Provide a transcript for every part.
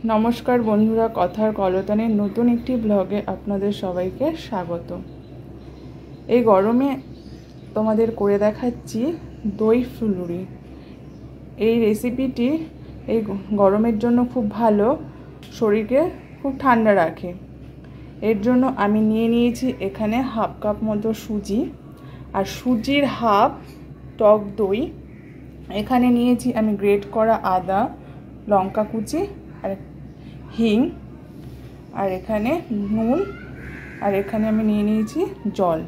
नमस्कार बंधुरा कथार कलताने नतून एकटी ब्लगे आपनादेर सबाइके स्वागत। এই গরমে তোমাদের করে দেখাচ্ছি দই ফুলুরি। এই রেসিপিটি এই গরমের জন্য খুব ভালো, শরীরকে খুব ঠান্ডা রাখে। এর জন্য আমি নিয়েছি এখানে হাফ কাপ মতো সুজি আর সুজির হাফ টক দই। এখানে নিয়েছি আমি গ্রেট করা আদা, লঙ্কা কুচি আর হিং, আর এখানে নুন, আর এখানে আমি নিয়ে নিয়েছি জল।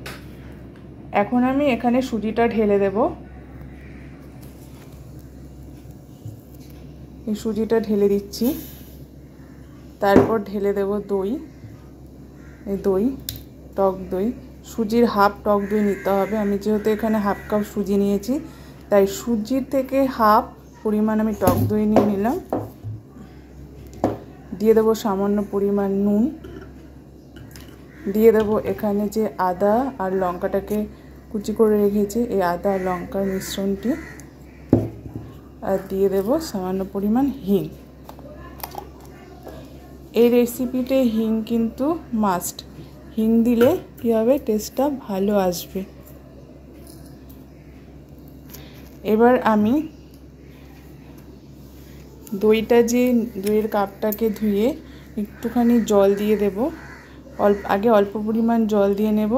এখন আমি এখানে সুজিটা ঢেলে দেব। এই সুজিটা ঢেলে দিচ্ছি, তারপর ঢেলে দেব দই। এই দই টক দই, সুজির হাফ টক দই নিতে হবে। আমি যেহেতু এখানে হাফ কাপ সুজি নিয়েছি তাই সুজির থেকে হাফ পরিমাণ আমি টক দই নিয়ে নিলাম। দিয়ে দেব সামান্য পরিমাণ নুন, দিয়ে দেব এখানে যে আদা আর লঙ্কাটাকে কুচি করে রেখেছি এই আদা আর লঙ্কার মিশ্রণটি, আর দিয়ে দেব সামান্য পরিমাণ হিং। এই রেসিপিতে হিং কিন্তু মাস্ট, হিং দিলে কী হবে, টেস্টটা ভালো আসবে। এবার আমি দইটা যে দইয়ের কাপটাকে ধুয়ে একটুখানি জল দিয়ে দেব। আগে অল্প পরিমাণ জল দিয়ে নেব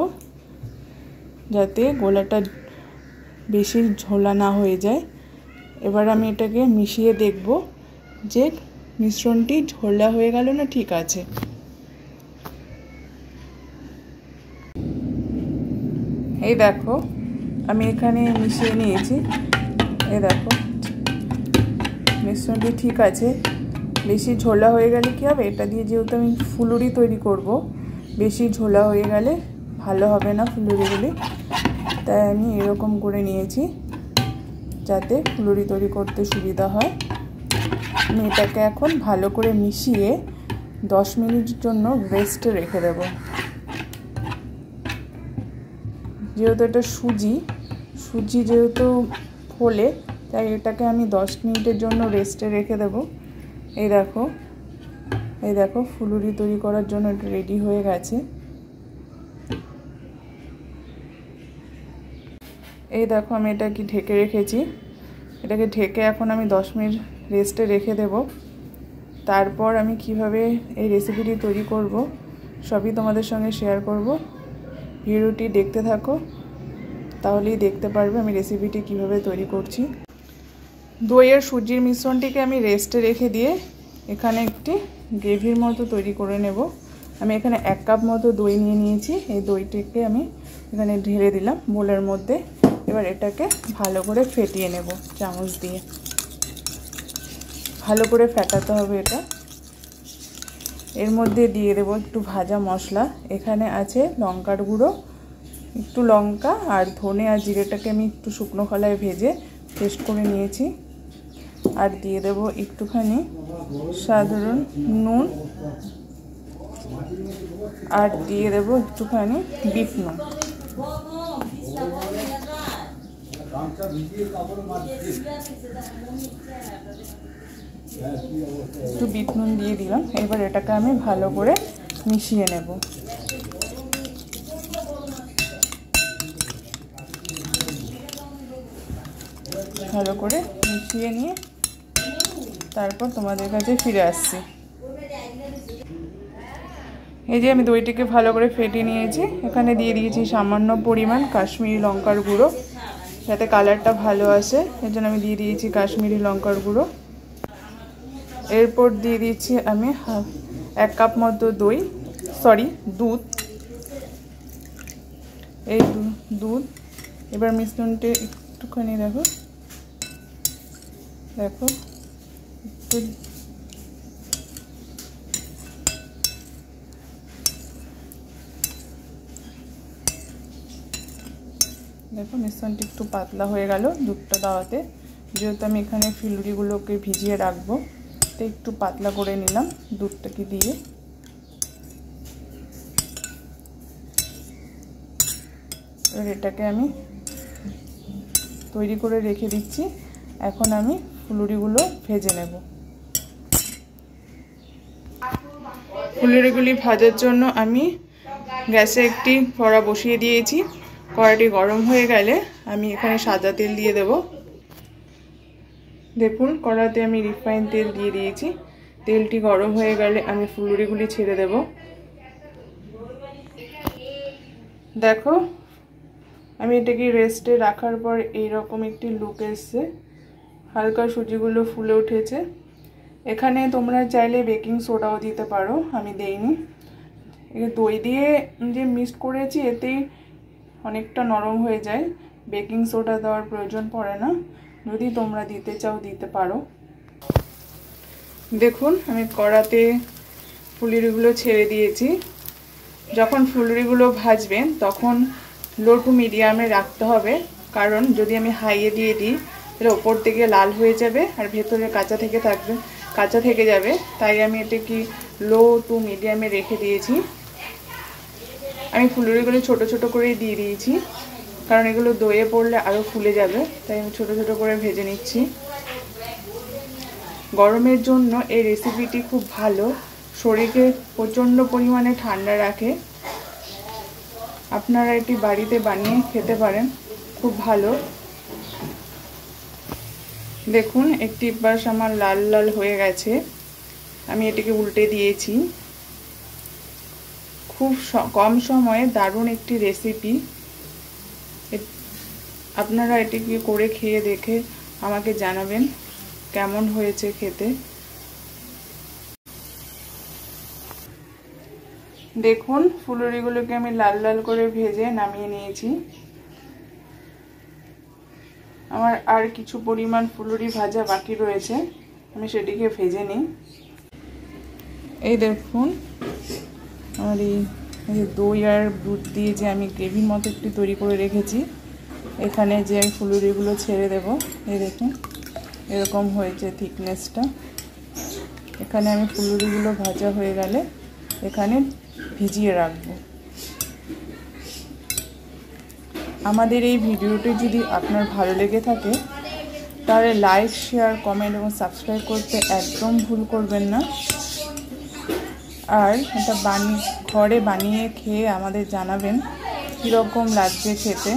যাতে গোলাটা বেশি ঝোলা না হয়ে যায়। এবার আমি এটাকে মিশিয়ে দেখব যে মিশ্রণটি ঝোলা হয়ে গেল না ঠিক আছে। এই দেখো আমি এখানে মিশিয়ে নিয়েছি। এই দেখো মিশ্রণটি ঠিক আছে। বেশি ঝোলা হয়ে গেলে কী হবে, এটা দিয়ে যেহেতু আমি ফুলুরি তৈরি করব, বেশি ঝোলা হয়ে গেলে ভালো হবে না ফুলুরিগুলি, তাই আমি এরকম করে নিয়েছি যাতে ফুলুরি তৈরি করতে সুবিধা হয়। আমি এটাকে এখন ভালো করে মিশিয়ে 10 মিনিটের জন্য রেস্টে রেখে দেব। যেহেতু এটা সুজি যেহেতু ফোলে তাই এটাকে আমি 10 মিনিটের জন্য রেস্টে রেখে দেব। এই দেখো ফুলুরি তৈরি করার জন্য এটা রেডি হয়ে গেছে। এই দেখো আমি এটাকে ঢেকে রেখেছি। এটাকে ঢেকে এখন আমি 10 মিনিট রেস্টে রেখে দেব। তারপর আমি কিভাবে এই রেসিপিটি তৈরি করব সবই তোমাদের সঙ্গে শেয়ার করব। ভিডিওটি দেখতে থাকো, তাহলেই দেখতে পারবে আমি রেসিপিটি কিভাবে তৈরি করছি। দই আর সুজির মিশ্রণটিকে আমি রেস্টে রেখে দিয়ে এখানে একটি গ্রেভির মতো তৈরি করে নেব। আমি এখানে 1 কাপ মতো দই নিয়ে নিয়েছি। এই দইটিকে আমি এখানে ঢেলে দিলাম বোলের মধ্যে। এবার এটাকে ভালো করে ফেটিয়ে নেব চামচ দিয়ে। ভালো করে ফেটাতে হবে এটা। এর মধ্যে দিয়ে দেব একটু ভাজা মশলা। এখানে আছে লঙ্কার গুঁড়ো, একটু লঙ্কা আর ধনে আর জিরেটাকে আমি একটু শুকনো খোলায় ভেজে পেস্ট করে নিয়েছি। আর দিয়ে দেব একটুখানি সাধারণ নুন, আর দিয়ে দেব একটুখানি বিট নুন। একটু বিট নুন দিয়ে দিলাম। এবার এটাকে আমি ভালো করে মিশিয়ে নেব। ভালো করে মিশিয়ে নিয়ে তারপর তোমাদের কাছে ফিরে আসছি। এই যে আমি দইটিকে ভালো করে ফেটে নিয়েছি। এখানে দিয়ে দিয়েছি সামান্য পরিমাণ কাশ্মীরি লঙ্কার গুঁড়ো যাতে কালারটা ভালো আসে, এর জন্য আমি দিয়ে দিয়েছি কাশ্মীরি লঙ্কার গুঁড়ো। এরপর দিয়ে দিচ্ছি আমি 1 কাপ মতো দুধ। এই দুধ এবার মিশ্রণটি একটুখানি দেখো একটু দেখো মিশ্রণটি একটু পাতলা হয়ে গেল দুধটা দেওয়াতে। যেহেতু আমি এখানে ফুলুরিগুলোকে ভিজিয়ে রাখবো তাই একটু পাতলা করে নিলাম দুধটাকে দিয়ে। এবার এটাকে আমি তৈরি করে রেখে দিচ্ছি। এখন আমি ফুলুরিগুলো ভেজে নেব। ফুলুরিগুলি ভাজার জন্য আমি গ্যাসে একটি কড়া বসিয়ে দিয়েছি। কড়াটি গরম হয়ে গেলে আমি এখানে সাদা তেল দিয়ে দেব। দেখুন কড়াতে আমি রিফাইন তেল দিয়ে দিয়েছি। তেলটি গরম হয়ে গেলে আমি ফুলুরিগুলি ছেড়ে দেব। দেখো আমি এটাকে রেস্টে রাখার পর এইরকম একটি লুক এসছে। হালকা সুজিগুলো ফুলে উঠেছে। এখানে তোমরা চাইলে বেকিং সোডাও দিতে পারো, আমি দেইনি। দই দিয়ে যে মিক্সড করেছি এতেই অনেকটা নরম হয়ে যায়, বেকিং সোডা দেওয়ার প্রয়োজন পড়ে না। যদি তোমরা দিতে চাও দিতে পারো। দেখুন আমি কড়াতে ফুলুরিগুলো ছেড়ে দিয়েছি। যখন ফুলুরিগুলো ভাজবেন তখন লো টু মিডিয়ামে রাখতে হবে, কারণ যদি আমি হাইয়ে দিয়ে দিই তাহলে ওপর থেকে লাল হয়ে যাবে আর ভেতরে কাঁচা থেকে যাবে। তাই আমি এটাকে লো টু মিডিয়ামে রেখে দিয়েছি। আমি ফুলুরিগুলো ছোট ছোট করেই দিয়ে দিয়েছি, কারণ এগুলো দইয়ে পড়লে আরও ফুলে যাবে, তাই আমি ছোট ছোট করে ভেজে নিচ্ছি। গরমের জন্য এই রেসিপিটি খুব ভালো, শরীরকে প্রচণ্ড পরিমাণে ঠান্ডা রাখে। আপনারা এটি বাড়িতে বানিয়ে খেতে পারেন, খুব ভালো। দেখুন একটি পাশ আমার লাল লাল হয়ে গেছে, আমি এটিকে উল্টে দিয়েছি। খুব কম সময়ে দারুণ একটি রেসিপি। আপনারা এটিকে করে খেয়ে দেখে আমাকে জানাবেন কেমন হয়েছে খেতে। দেখুন ফুলুরিগুলোকে আমি লাল লাল করে ভেজে নামিয়ে নিয়েছি। আমার আর কিছু পরিমাণ ফুলুরি ভাজা বাকি রয়েছে, আমি সেটিকে ভেজে নিই। এই দেখুন আমার এই দই আর দুধ দিয়ে যে আমি গ্রেভির মতো একটু তৈরি করে রেখেছি, এখানে যে আমি ফুলুরিগুলো ছেড়ে দেব। এই দেখুন এরকম হয়েছে থিকনেসটা। এখানে আমি ফুলুরিগুলো ভাজা হয়ে গেলে এখানে ভিজিয়ে রাখবো। আমাদের এই ভিডিওটি যদি আপনার ভালো লেগে থাকে তাহলে লাইক, শেয়ার, কমেন্ট এবং সাবস্ক্রাইব করতে একদম ভুল করবেন না। আর এটা ঘরে বানিয়ে খেয়ে আমাদের জানাবেন কীরকম লাগছে খেতে।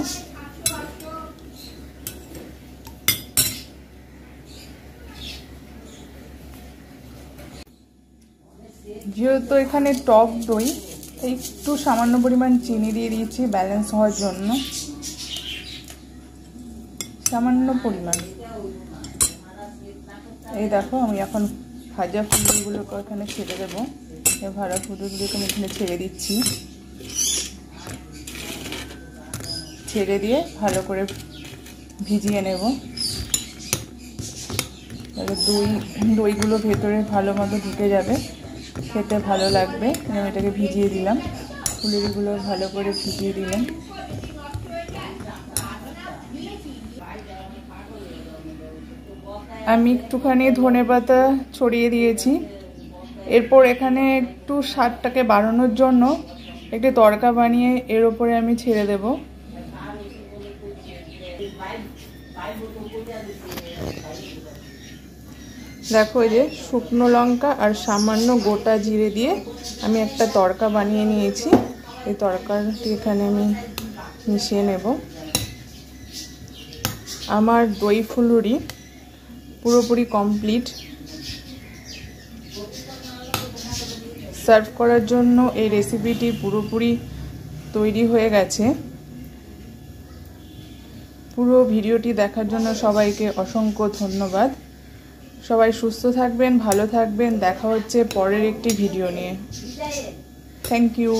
যেহেতু এখানে টক দই, একটু সামান্য পরিমাণ চিনি দিয়ে দিয়েছি ব্যালেন্স হওয়ার জন্য, সামান্য পরিমাণ। এই দেখো আমি এখন ভাজা ফুলগুলোকে এখানে ছেড়ে দেবো। এই ভাজা ফুলগুলোকে আমি এখানে ছেড়ে দিচ্ছি। ছেড়ে দিয়ে ভালো করে ভিজিয়ে নেব। তাহলে দইগুলো ভেতরে ভালো মতো ঢুকে যাবে, খেতে ভালো লাগবে। আমি এটাকে ভিজিয়ে দিলাম, ফুলুরিগুলো ভালো করে ভিজিয়ে দিলাম। আমি একটুখানি ধনেপাতা ছড়িয়ে দিয়েছি। এরপর এখানে একটু স্বাদটাকে বাড়ানোর জন্য একটি তড়কা বানিয়ে এর উপরে আমি ছেড়ে দেব। দেখো এই যে শুকনো লঙ্কা আর সামান্য গোটা জিরে দিয়ে আমি একটা তড়কা বানিয়ে নিয়েছি। এই তড়কাটি এখানে আমি মিশিয়ে নেব। আমার দই ফুলুরি পুরোপুরি কমপ্লিট। সার্ভ করার জন্য এই রেসিপিটি পুরোপুরি তৈরি হয়ে গেছে। পুরো ভিডিওটি দেখার জন্য সবাইকে অসংখ্য ধন্যবাদ। সবাই সুস্থ থাকবেন, ভালো থাকবেন। দেখা হচ্ছে পরের একটি ভিডিও নিয়ে। Thank you.